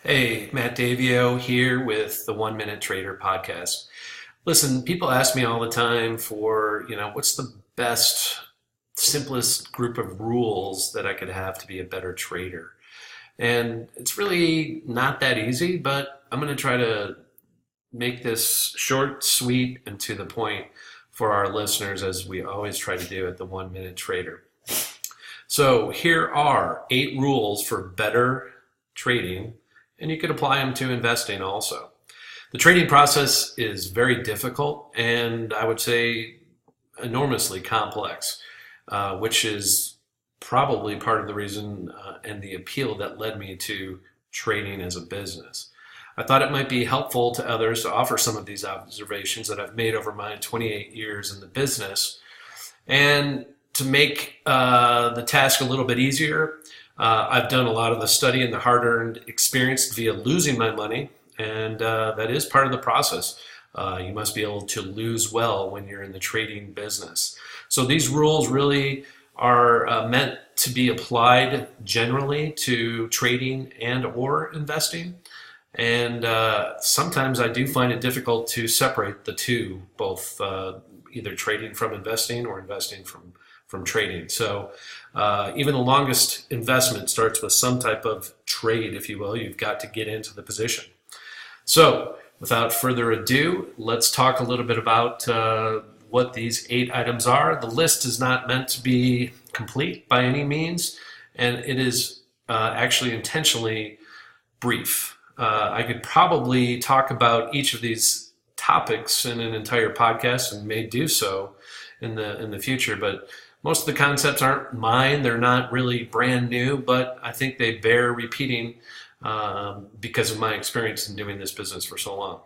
Hey, Matt Davio here with the One Minute Trader podcast. Listen, people ask me all the time for, what's the best, simplest group of rules that I could have to be a better trader? And it's really not that easy, but I'm going to try to make this short, sweet, and to the point for our listeners, as we always try to do at the One Minute Trader. So here are 8 rules for better trading, and you could apply them to investing also. The trading process is very difficult and I would say enormously complex, which is probably part of the reason and the appeal that led me to trading as a business. I thought it might be helpful to others to offer some of these observations that I've made over my 28 years in the business, and to make the task a little bit easier. I've done a lot of the study and the hard-earned experience via losing my money, and that is part of the process. You must be able to lose well when you're in the trading business. So these rules really are meant to be applied generally to trading and or investing. And sometimes I do find it difficult to separate the two, both either trading from investing or investing from trading. So even the longest investment starts with some type of trade, if you will. You've got to get into the position. So without further ado, let's talk a little bit about what these 8 items are. The list is not meant to be complete by any means, and it is actually intentionally brief. I could probably talk about each of these topics in an entire podcast, and may do so in the future, but most of the concepts aren't mine. They're not really brand new, but I think they bear repeating because of my experience in doing this business for so long.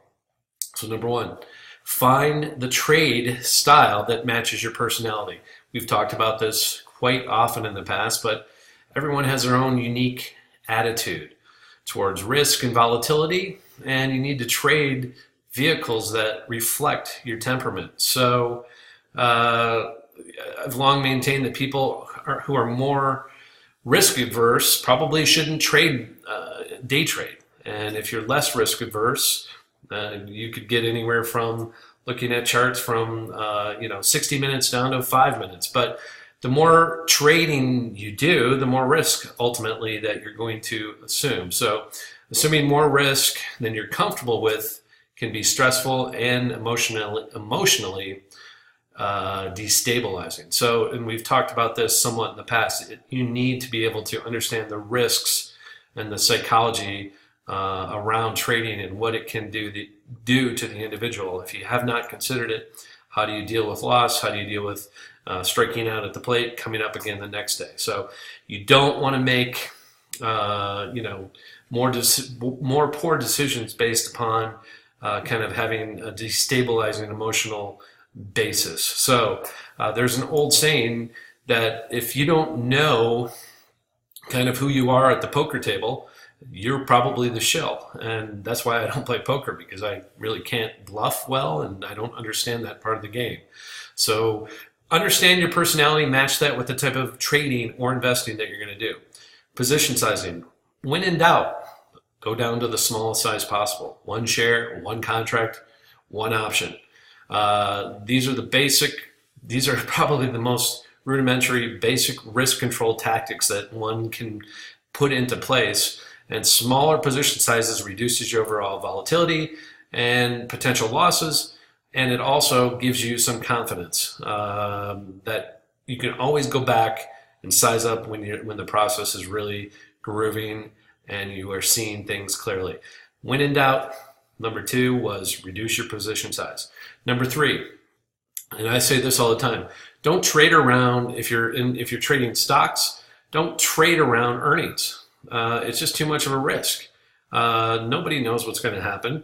So number 1, find the trade style that matches your personality. We've talked about this quite often in the past, but everyone has their own unique attitude towards risk and volatility, and you need to trade vehicles that reflect your temperament. So I've long maintained that people who are more risk averse probably shouldn't day trade. And if you're less risk averse, you could get anywhere from looking at charts from 60 minutes down to 5 minutes. But the more trading you do, the more risk ultimately that you're going to assume. So assuming more risk than you're comfortable with can be stressful and emotionally destabilizing. So, and we've talked about this somewhat in the past, you need to be able to understand the risks and the psychology around trading and what it can do to the individual. If you have not considered it, how do you deal with loss? How do you deal with striking out at the plate, coming up again the next day? So you don't want to make more poor decisions based upon kind of having a destabilizing emotional basis. So there's an old saying that if you don't know kind of who you are at the poker table, you're probably the shill. And that's why I don't play poker, because I really can't bluff well and I don't understand that part of the game. So understand your personality, match that with the type of trading or investing that you're going to do. Position sizing. When in doubt, go down to the smallest size possible. 1 share, 1 contract, 1 option. These are probably the most rudimentary basic risk control tactics that one can put into place. And smaller position sizes reduces your overall volatility and potential losses. And it also gives you some confidence that you can always go back and size up when the process is really grooving and you are seeing things clearly. When in doubt, number 2 was reduce your position size. Number 3, and I say this all the time, don't trade around if you're trading stocks. Don't trade around earnings. It's just too much of a risk. Nobody knows what's going to happen.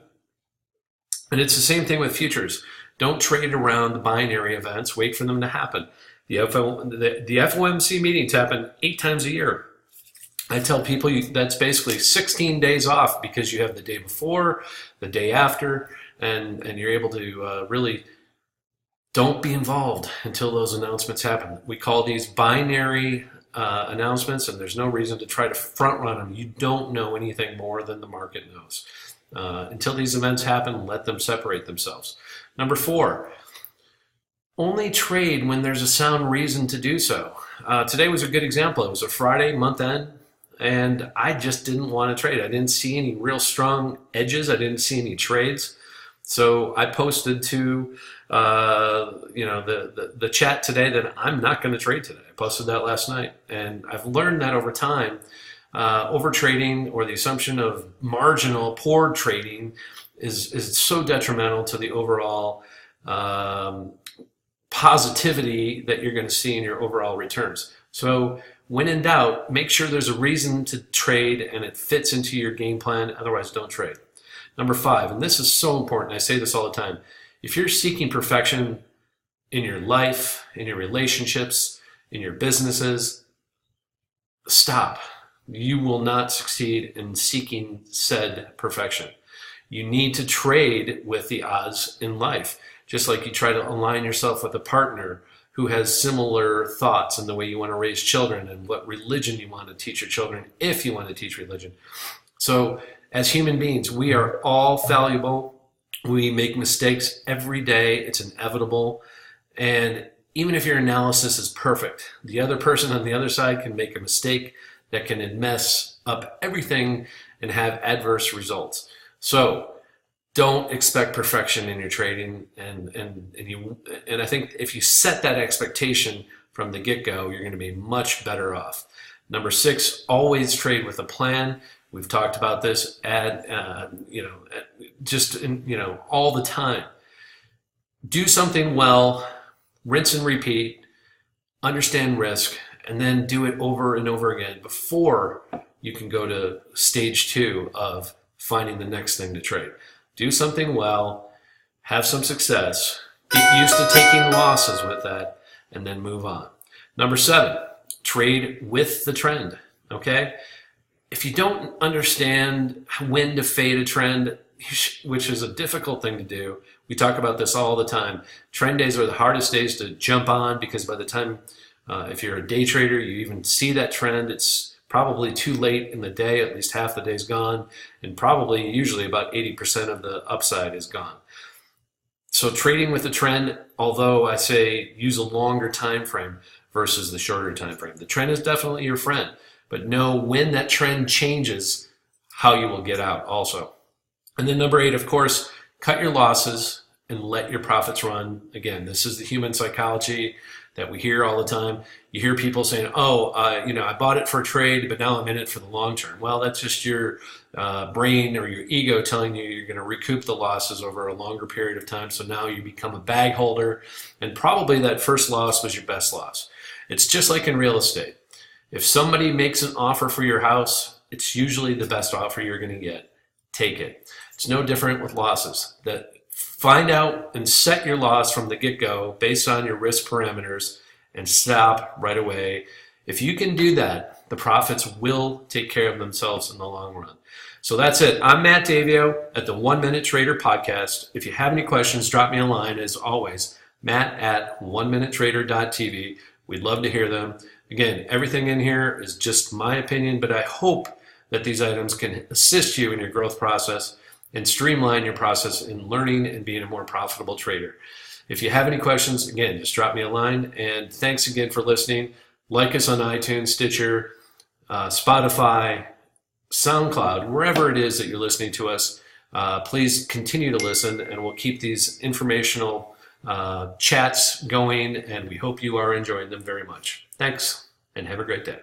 And it's the same thing with futures. Don't trade around the binary events. Wait for them to happen. The FOMC meetings happen 8 times a year. I tell people that's basically 16 days off, because you have the day before, the day after, and you're able to really don't be involved until those announcements happen. We call these binary announcements, and there's no reason to try to front run them. You don't know anything more than the market knows. Until these events happen, let them separate themselves. Number 4, only trade when there's a sound reason to do so. Today was a good example. It was a Friday, month end, and I just didn't want to trade. I didn't see any real strong edges. I didn't see any trades. So I posted to the chat today that I'm not going to trade today. I posted that last night, and I've learned that over time, over trading or the assumption of marginal poor trading is so detrimental to the overall positivity that you're going to see in your overall returns. So when in doubt, make sure there's a reason to trade and it fits into your game plan. Otherwise, don't trade. Number 5, and this is so important, I say this all the time. If you're seeking perfection in your life, in your relationships, in your businesses, stop. You will not succeed in seeking said perfection. You need to trade with the odds in life, just like you try to align yourself with a partner who has similar thoughts in the way you want to raise children and what religion you want to teach your children, if you want to teach religion. So as human beings, we are all fallible. We make mistakes every day. It's inevitable. And even if your analysis is perfect, the other person on the other side can make a mistake that can mess up everything and have adverse results. So don't expect perfection in your trading. And I think if you set that expectation from the get-go, you're going to be much better off. Number 6, always trade with a plan. We've talked about this all the time. Do something well, rinse and repeat, understand risk, and then do it over and over again before you can go to stage 2 of finding the next thing to trade. Do something well, have some success, get used to taking losses with that, and then move on. Number 7, trade with the trend, okay? If you don't understand when to fade a trend, which is a difficult thing to do, we talk about this all the time. Trend days are the hardest days to jump on because by the time, if you're a day trader, you even see that trend, it's probably too late in the day, at least half the day's gone, and probably usually about 80% of the upside is gone. So trading with the trend, although I say use a longer time frame versus the shorter time frame. The trend is definitely your friend, but know when that trend changes, how you will get out also. And then number 8, of course, cut your losses and let your profits run. Again, this is the human psychology that we hear all the time. You hear people saying, I bought it for a trade, but now I'm in it for the long term. Well, that's just your brain or your ego telling you you're going to recoup the losses over a longer period of time. So now you become a bag holder, and probably that first loss was your best loss. It's just like in real estate. If somebody makes an offer for your house, it's usually the best offer you're going to get. Take it. It's no different with losses. That find out and set your loss from the get-go based on your risk parameters and stop right away. If you can do that, the profits will take care of themselves in the long run. So that's it. I'm Matt Davio at the 1 Minute Trader podcast. If you have any questions, drop me a line as always, Matt at OneMinuteTrader.TV. We'd love to hear them. Again, everything in here is just my opinion, but I hope that these items can assist you in your growth process and streamline your process in learning and being a more profitable trader. If you have any questions, again, just drop me a line. And thanks again for listening. Like us on iTunes, Stitcher, Spotify, SoundCloud, wherever it is that you're listening to us. Please continue to listen, and we'll keep these informational chats going, and we hope you are enjoying them very much. Thanks, and have a great day.